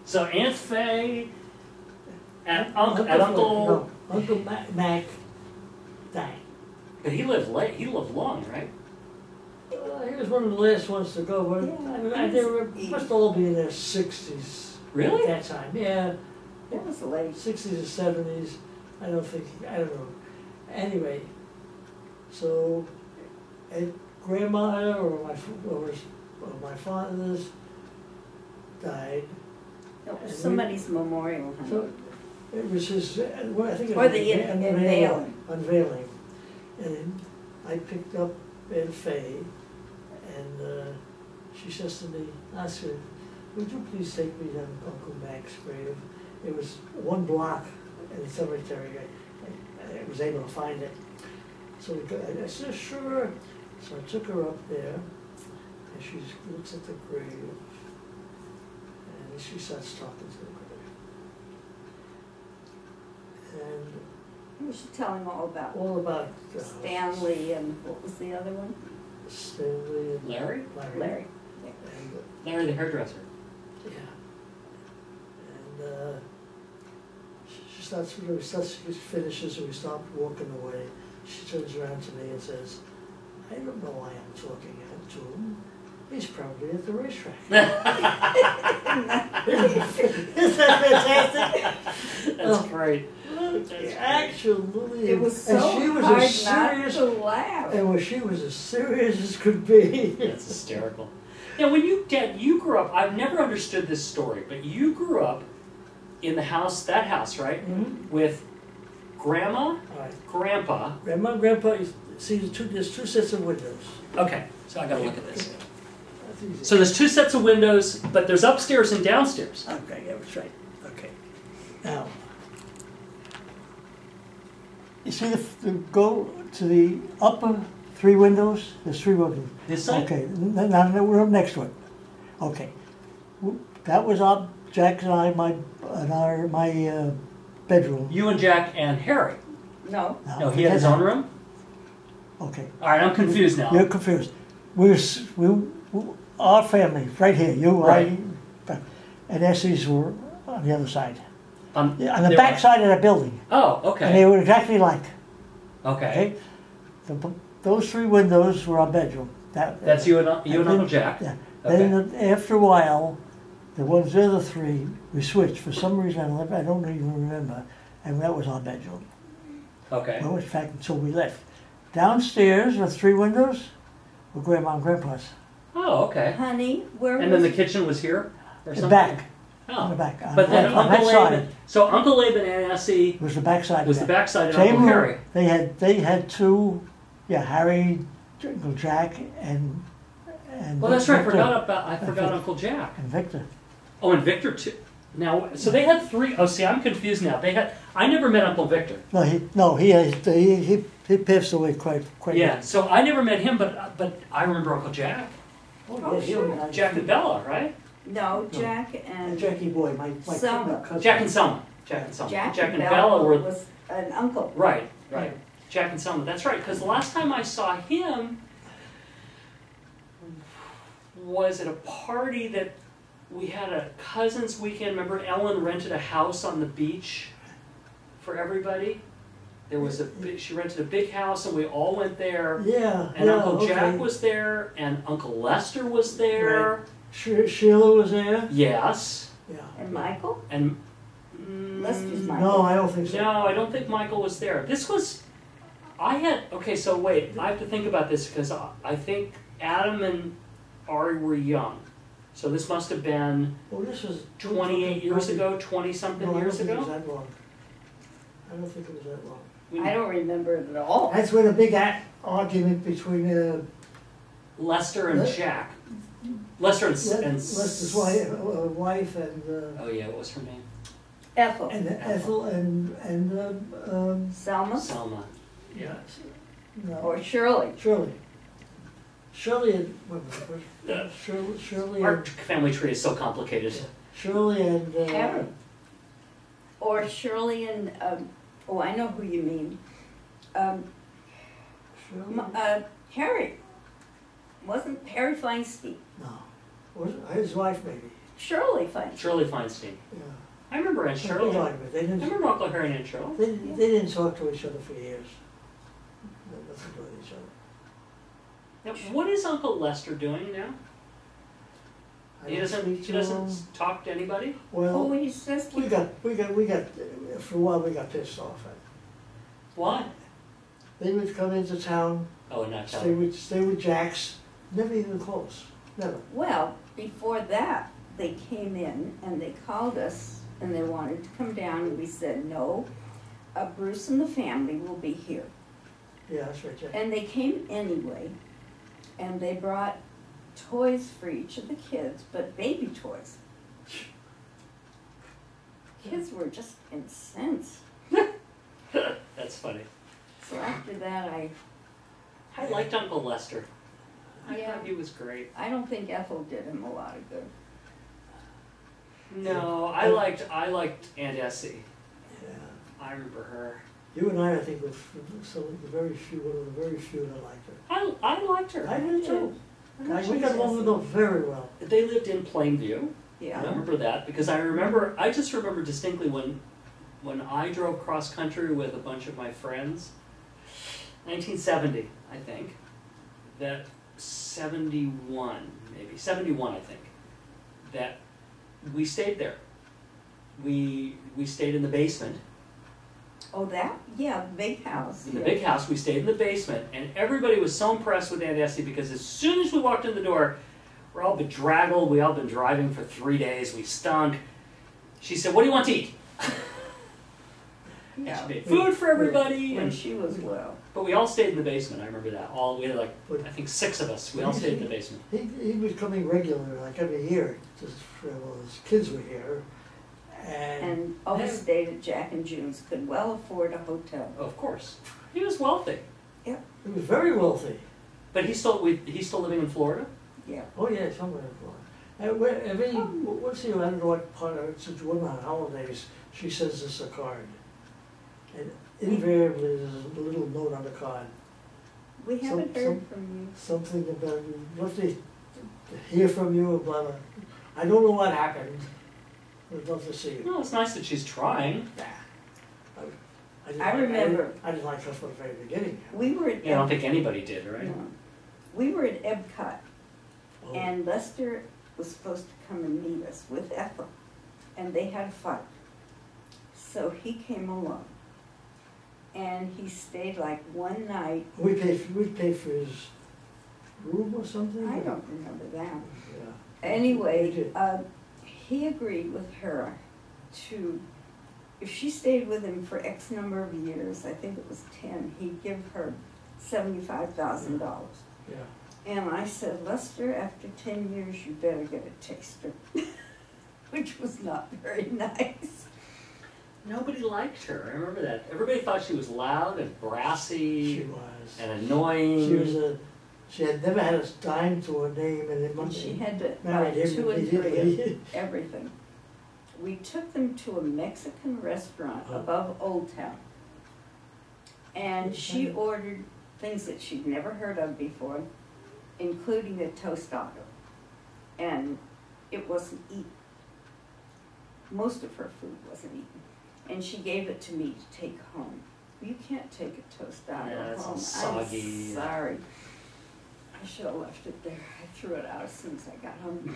So Aunt Faye and Uncle Mac died. But he lived late. He lived long, right? He was one of the last ones to go, but they must all be in their 60s. Really? At that time, yeah. It was late. 60s or 70s. I don't know. Anyway, so at grandma or my father's died. It was somebody's memorial. Honey. So it was his, well, I think it or was the unveiling. And I picked up Aunt Faye, and she says to me, Oscar, would you please take me to Uncle Mac's grave? It was 1 block in the cemetery. I was able to find it. So I said, sure. So I took her up there, and she looks at the grave, and she starts talking to the grave. And What was she telling all about? all about Stanley and what was the other one? Stanley and Larry? Larry. And, Larry the hairdresser. yeah. And she finishes, and we start walking away. She turns around to me and says, I don't know why I'm talking to him. He's probably at the racetrack. Isn't that fantastic? That's great. Actually, It was so and she was hard as serious, not to laugh. and she was as serious as could be. That's hysterical. Now, when you grew up, I've never understood this story, but you grew up in the house, that house, right? Mm-hmm. With Grandma, Right. Grandpa. Grandma and Grandpa, see, there's 2 sets of windows. Okay, so I gotta look at this. That's easy. So there's 2 sets of windows, but there's upstairs and downstairs. Okay, yeah, that's right. Okay. Now, you see go to the upper 3 windows? There's 3 windows. This side? Okay, now we're up next to it. Okay. That was Jack and I, my bedroom. You and Jack and Harry. No. No, he had his own room? Okay. All right, I'm confused now. You're confused. Our family, right here, you, Right. and Essie's were on the other side. On the they back were- side of that building. Oh, And they okay. were exactly like. Okay. Those 3 windows were our bedroom. That's you and Uncle Jack? Yeah. Okay. Then after a while, the other 3, we switched. For some reason, I don't even remember. And that was our bedroom. Okay. Well, in fact, until we left. Downstairs, the 3 windows, were Grandma and Grandpa's. Oh, okay. Honey, where And was then the kitchen was here? Or The something? back. Oh. In the back. But then on that Uncle side Laban, so Uncle Laban and Essie was the back side. was of the that. backside of Same Uncle room. Harry. They had 2, Harry, Uncle Jack, and Well, that's right. Victor. I forgot Uncle Jack. And Victor. Oh, and Victor too. Now, so they had 3. Oh, see, I'm confused now. I never met Uncle Victor. He passed away quite. Yeah. So I never met him, but I remember Uncle Jack. Oh, sure. Jack and Bella, right? No, Jack And and Jackie Boy, my Selma. cousin. Jack and Selma. Jack and Selma. Jack and and Bella were was an uncle. right. Jack and Selma. That's right. Because the last time I saw him was at a party that we had a cousins weekend. Remember, Ellen rented a house on the beach for everybody. There was she rented a big house, and we all went there. Yeah. And yeah, Uncle Jack okay. was there, and Uncle Lester was there. Sheila was there. Yes. Yeah. And Michael? And Lester's Michael. No, I don't think so. no, I don't think Michael was there. This was, okay, so wait, I have to think about this because I think Adam and Ari were young. So this must have been Well, this was 28 years ago, 20-something years I don't think it was ago? that long. I don't think it was that long. I don't remember it at all. That's where the big argument between Lester and Jack. Lester and Lester's wife and oh yeah, what was her name? Ethel. Ethel and Selma? Selma. yeah, no, Or Shirley? Shirley and Shirley Our and family tree is so complicated. Shirley and Harry. Or Shirley and, oh, I know who you mean. Shirley? Harry. Wasn't Harry Feinstein? No, was his wife maybe. Shirley Feinstein. Shirley Feinstein. Yeah. I remember Aunt Big Shirley. I argument. They didn't, remember Uncle Harry and Aunt Shirley. they didn't talk to each other for years. They had nothing to do with each other. Now, what is Uncle Lester doing now? I He don't doesn't. speak He to doesn't him. talk to anybody. Well, Oh, he's just, we got, for a while we got pissed off at. Why? They would come into town, Oh, and not tell. stay with Jax, never even close, never. well, before that, they came in and they called us and they wanted to come down and we said, no, Bruce and the family will be here. Yeah, that's right, Jax. And they came anyway, and they brought toys for each of the kids, but baby toys. Kids were just incensed. That's funny. So after that, I liked Uncle Lester. I Yeah. thought he was great. I don't think Ethel did him a lot of good. No, I liked Aunt Essie. Yeah. I remember her. You and I think, were some of the very few, one of the very few that liked her. I liked her. I did too. I Guys, liked we got her. along with them very well. They lived in Plainview. I Yeah. remember that because I just remember distinctly when I drove cross country with a bunch of my friends, 1970, I think, that 71, maybe 71, I think, that we stayed there. We stayed in the basement. Oh, that? Yeah, the big house. In the yeah. big house, we stayed in the basement, and everybody was so impressed with Aunt Essie because as soon as we walked in the door, we're all bedraggled, we all been driving for 3 days, we stunk. She said, "What do you want to eat?" And Yeah. she made food for everybody, When and, she was well. but we all stayed in the basement, I remember that. We had like, I think 6 of us, we all stayed in the basement. He was coming regularly, like every year, well, his kids were here, And always Yeah. stayed at Jack and June's, could well afford a hotel. Of course. He was wealthy. he was very wealthy. But he's still living in Florida? Yeah. Oh, yeah, somewhere in Florida. And once a year, I don't know what part of it, since one of the holidays, she sends us a card. And invariably, there's a little note on the card, We haven't heard from you. something about, love to hear from you, blah, blah. I don't know what happened. I'd love to see you. No, it's nice that she's trying. Nah. didn't I like- remember. I didn't like her from the very beginning. We were at Yeah, I don't think anybody did, right? No. We were at Epcot, Oh, and Lester was supposed to come and meet us with Ethel, and they had a fight. So he came along, and he stayed like one night. we paid for his room or something? I don't remember that. Yeah. We Anyway, did. he agreed with her to, if she stayed with him for X number of years, I think it was 10, he'd give her $75,000. Yeah. And I said, Lester, after 10 years, you better get a taster, which was not very nice. Nobody liked her. I remember that. Everybody thought she was loud and brassy She was. and annoying. She had never had a dime to her name, and it And she had to buy married him 2 and 3 of immediately. everything. We took them to a Mexican restaurant Oh. above Old Town. And she Okay. ordered things that she'd never heard of before, including a tostado. And it wasn't eaten. Most of her food wasn't eaten. And she gave it to me to take home. You can't take a tostado Yeah, it's all home. soggy. I'm sorry. I should have left it there. I threw it out as soon as I got home.